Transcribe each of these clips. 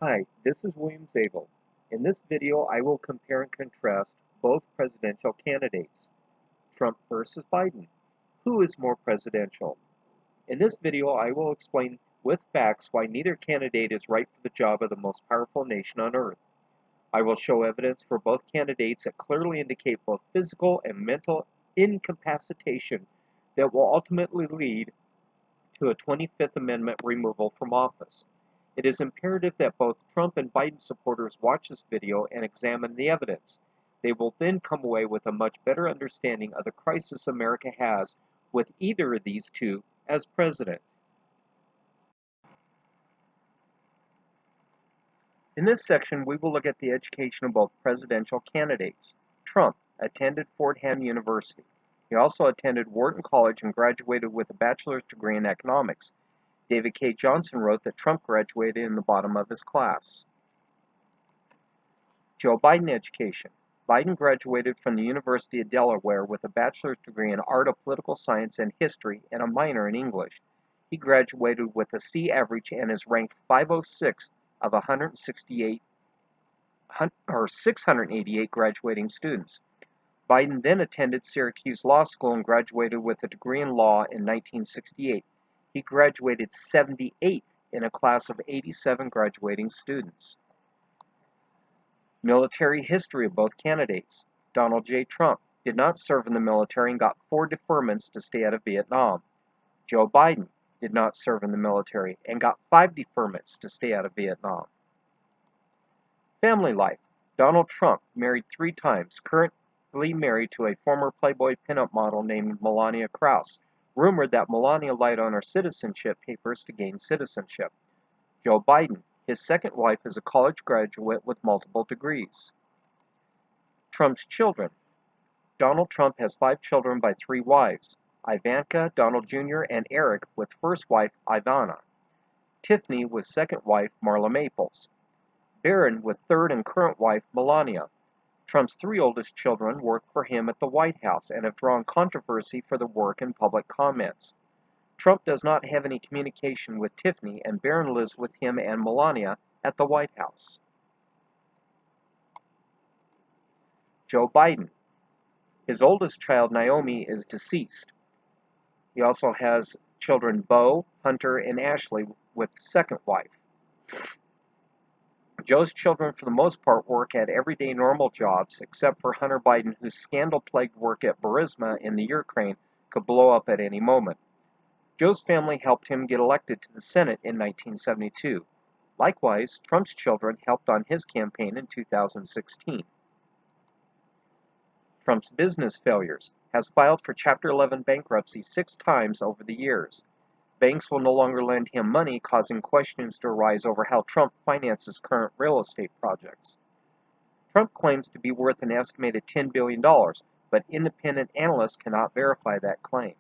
Hi, this is William Zabel. In this video, I will compare and contrast both presidential candidates, Trump versus Biden. Who is more presidential? In this video, I will explain with facts why neither candidate is right for the job of the most powerful nation on earth. I will show evidence for both candidates that clearly indicate both physical and mental incapacitation that will ultimately lead to a 25th Amendment removal from office. It is imperative that both Trump and Biden supporters watch this video and examine the evidence. They will then come away with a much better understanding of the crisis America has with either of these two as president. In this section, we will look at the education of both presidential candidates. Trump attended Fordham University. He also attended Wharton College and graduated with a bachelor's degree in economics. David K. Johnson wrote that Trump graduated in the bottom of his class. Joe Biden education. Biden graduated from the University of Delaware with a bachelor's degree in art of political science and history and a minor in English. He graduated with a C average and is ranked 506th of 688 graduating students. Biden then attended Syracuse Law School and graduated with a degree in law in 1968. He graduated 78th in a class of 87 graduating students. Military history of both candidates. Donald J. Trump did not serve in the military and got 4 deferments to stay out of Vietnam. Joe Biden did not serve in the military and got 5 deferments to stay out of Vietnam. Family life. Donald Trump married 3 times, currently married to a former Playboy pinup model named Melania Krause. Rumored that Melania lied on her citizenship papers to gain citizenship. Joe Biden, his second wife, is a college graduate with multiple degrees. Trump's children. Donald Trump has 5 children by 3 wives, Ivanka, Donald Jr., and Eric, with first wife Ivana. Tiffany with second wife Marla Maples. Barron with third and current wife Melania. Trump's 3 oldest children work for him at the White House and have drawn controversy for their work and public comments. Trump does not have any communication with Tiffany, and Barron lives with him and Melania at the White House. Joe Biden. His oldest child, Naomi, is deceased. He also has children Beau, Hunter, and Ashley with the second wife. Joe's children, for the most part, work at everyday normal jobs, except for Hunter Biden, whose scandal-plagued work at Burisma in the Ukraine could blow up at any moment. Joe's family helped him get elected to the Senate in 1972. Likewise, Trump's children helped on his campaign in 2016. Trump's business failures. Has filed for Chapter 11 bankruptcy 6 times over the years. Banks will no longer lend him money, causing questions to arise over how Trump finances current real estate projects. Trump claims to be worth an estimated $10 billion, but independent analysts cannot verify that claim.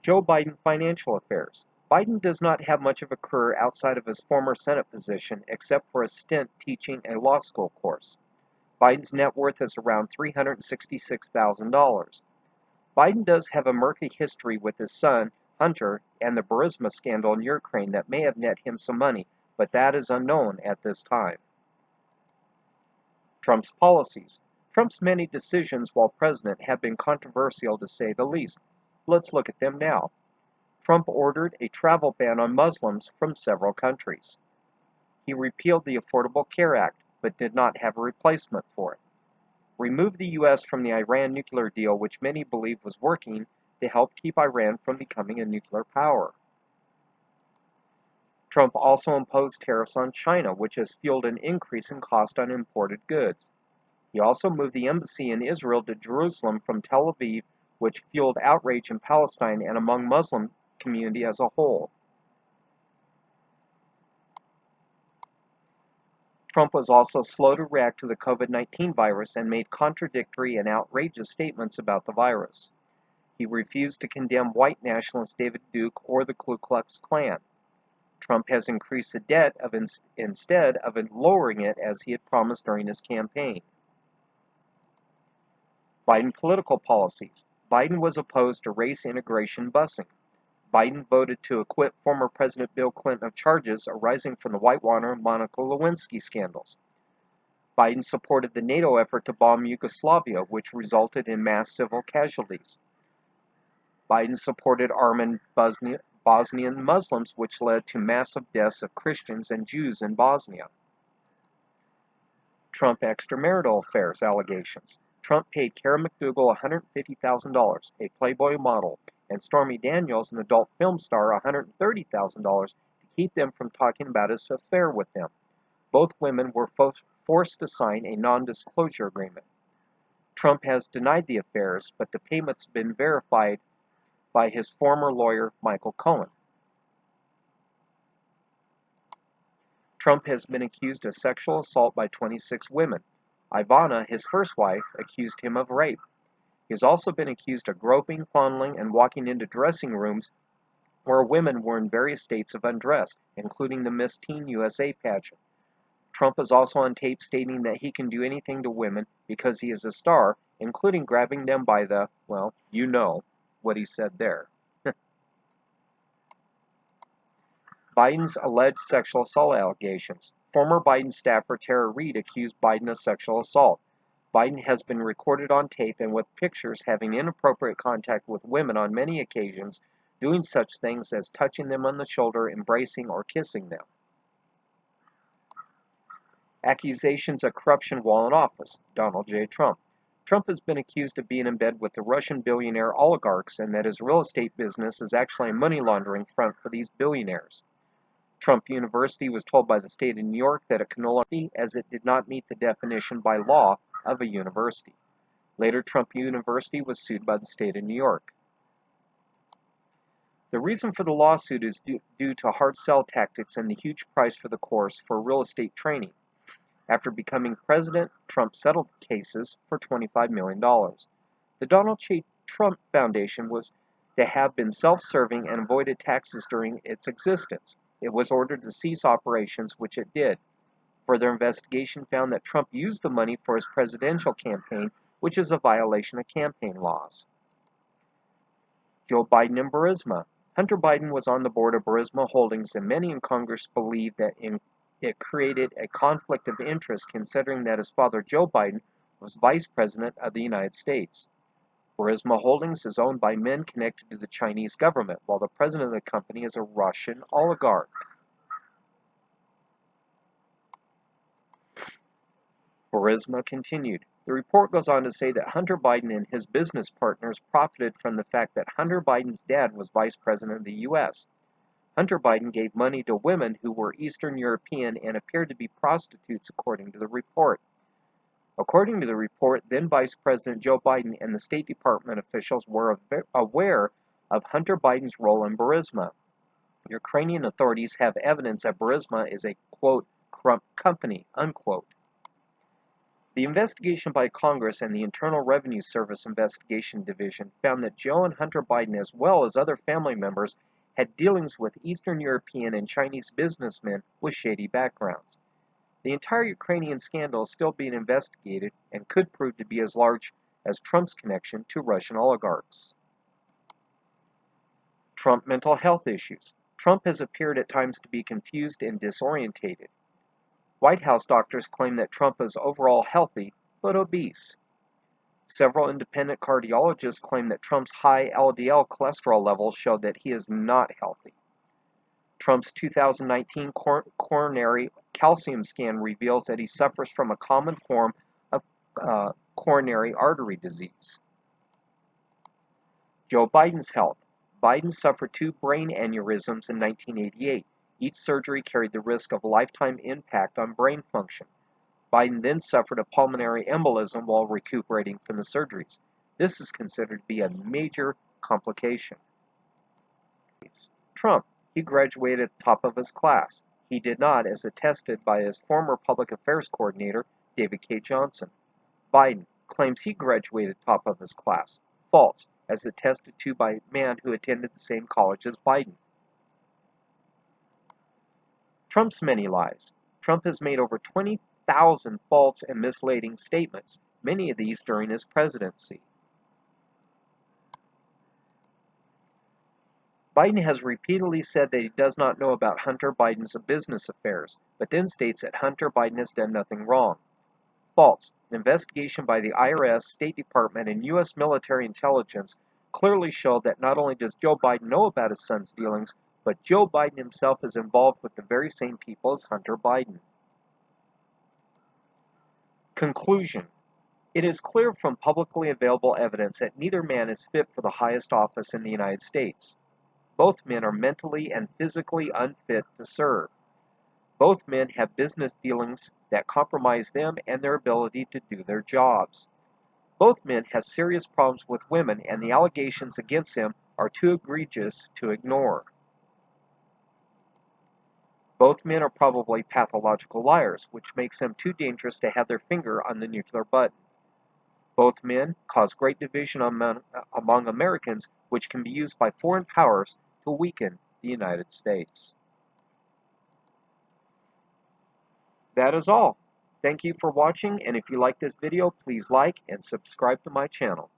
Joe Biden financial affairs. Biden does not have much of a career outside of his former Senate position, except for a stint teaching a law school course. Biden's net worth is around $366,000. Biden does have a murky history with his son, Hunter, and the Burisma scandal in Ukraine that may have net him some money, but that is unknown at this time. Trump's policies. Trump's many decisions while president have been controversial to say the least. Let's look at them now. Trump ordered a travel ban on Muslims from several countries. He repealed the Affordable Care Act, but did not have a replacement for it. Removed the U.S. from the Iran nuclear deal, which many believe was working to help keep Iran from becoming a nuclear power. Trump also imposed tariffs on China, which has fueled an increase in cost on imported goods. He also moved the embassy in Israel to Jerusalem from Tel Aviv, which fueled outrage in Palestine and among Muslim community as a whole. Trump was also slow to react to the COVID-19 virus and made contradictory and outrageous statements about the virus. He refused to condemn white nationalist David Duke or the Ku Klux Klan. Trump has increased the debt instead of lowering it as he had promised during his campaign. Biden political policies. Biden was opposed to race integration busing. Biden voted to acquit former President Bill Clinton of charges arising from the Whitewater and Monica Lewinsky scandals. Biden supported the NATO effort to bomb Yugoslavia, which resulted in mass civil casualties. Biden supported arming Bosnian Muslims, which led to massive deaths of Christians and Jews in Bosnia. Trump extramarital affairs allegations. Trump paid Kara McDougal $150,000, a Playboy model, and Stormy Daniels, an adult film star, $130,000 to keep them from talking about his affair with them. Both women were forced to sign a non-disclosure agreement. Trump has denied the affairs, but the payments have been verified by his former lawyer, Michael Cohen. Trump has been accused of sexual assault by 26 women. Ivana, his first wife, accused him of rape. He has also been accused of groping, fondling, and walking into dressing rooms where women were in various states of undress, including the Miss Teen USA pageant. Trump is also on tape stating that he can do anything to women because he is a star, including grabbing them by the, well, you know what he said there. Biden's alleged sexual assault allegations. Former Biden staffer Tara Reade accused Biden of sexual assault. Biden has been recorded on tape and with pictures having inappropriate contact with women on many occasions, doing such things as touching them on the shoulder, embracing, or kissing them. Accusations of corruption while in office. Donald J. Trump. Trump has been accused of being in bed with the Russian billionaire oligarchs and that his real estate business is actually a money laundering front for these billionaires. Trump University was told by the state of New York that it can no longer be as it did not meet the definition by law of a university. Later, Trump University was sued by the state of New York. The reason for the lawsuit is due to hard sell tactics and the huge price for the course for real estate training. After becoming president, Trump settled cases for $25 million. The Donald J. Trump Foundation was to have been self-serving and avoided taxes during its existence. It was ordered to cease operations, which it did. Further investigation found that Trump used the money for his presidential campaign, which is a violation of campaign laws. Joe Biden and Burisma. Hunter Biden was on the board of Burisma Holdings, and many in Congress believe that it created a conflict of interest considering that his father, Joe Biden, was Vice President of the United States. Burisma Holdings is owned by men connected to the Chinese government, while the president of the company is a Russian oligarch. Burisma continued. The report goes on to say that Hunter Biden and his business partners profited from the fact that Hunter Biden's dad was Vice President of the U.S. Hunter Biden gave money to women who were Eastern European and appeared to be prostitutes, according to the report. According to the report, then Vice President Joe Biden and the State Department officials were aware of Hunter Biden's role in Burisma. Ukrainian authorities have evidence that Burisma is a, quote, corrupt company, unquote. The investigation by Congress and the Internal Revenue Service Investigation Division found that Joe and Hunter Biden, as well as other family members, had dealings with Eastern European and Chinese businessmen with shady backgrounds. The entire Ukrainian scandal is still being investigated and could prove to be as large as Trump's connection to Russian oligarchs. Trump mental health issues. Trump has appeared at times to be confused and disorientated. White House doctors claim that Trump is overall healthy, but obese. Several independent cardiologists claim that Trump's high LDL cholesterol levels show that he is not healthy. Trump's 2019 coronary calcium scan reveals that he suffers from a common form of coronary artery disease. Joe Biden's health. Biden suffered 2 brain aneurysms in 1988. Each surgery carried the risk of lifetime impact on brain function. Biden then suffered a pulmonary embolism while recuperating from the surgeries. This is considered to be a major complication. Trump. He graduated at the top of his class. He did not, as attested by his former public affairs coordinator, David K. Johnson. Biden claims he graduated top of his class. False, as attested to by a man who attended the same college as Biden. Trump's many lies. Trump has made over 20,000 false and misleading statements, many of these during his presidency. Biden has repeatedly said that he does not know about Hunter Biden's business affairs, but then states that Hunter Biden has done nothing wrong. False. An investigation by the IRS, State Department, and U.S. military intelligence clearly showed that not only does Joe Biden know about his son's dealings, but Joe Biden himself is involved with the very same people as Hunter Biden. Conclusion. It is clear from publicly available evidence that neither man is fit for the highest office in the United States. Both men are mentally and physically unfit to serve. Both men have business dealings that compromise them and their ability to do their jobs. Both men have serious problems with women, and the allegations against them are too egregious to ignore. Both men are probably pathological liars, which makes them too dangerous to have their finger on the nuclear button. Both men cause great division among Americans, which can be used by foreign powers to weaken the United States. That is all. Thank you for watching, and if you like this video, please like and subscribe to my channel.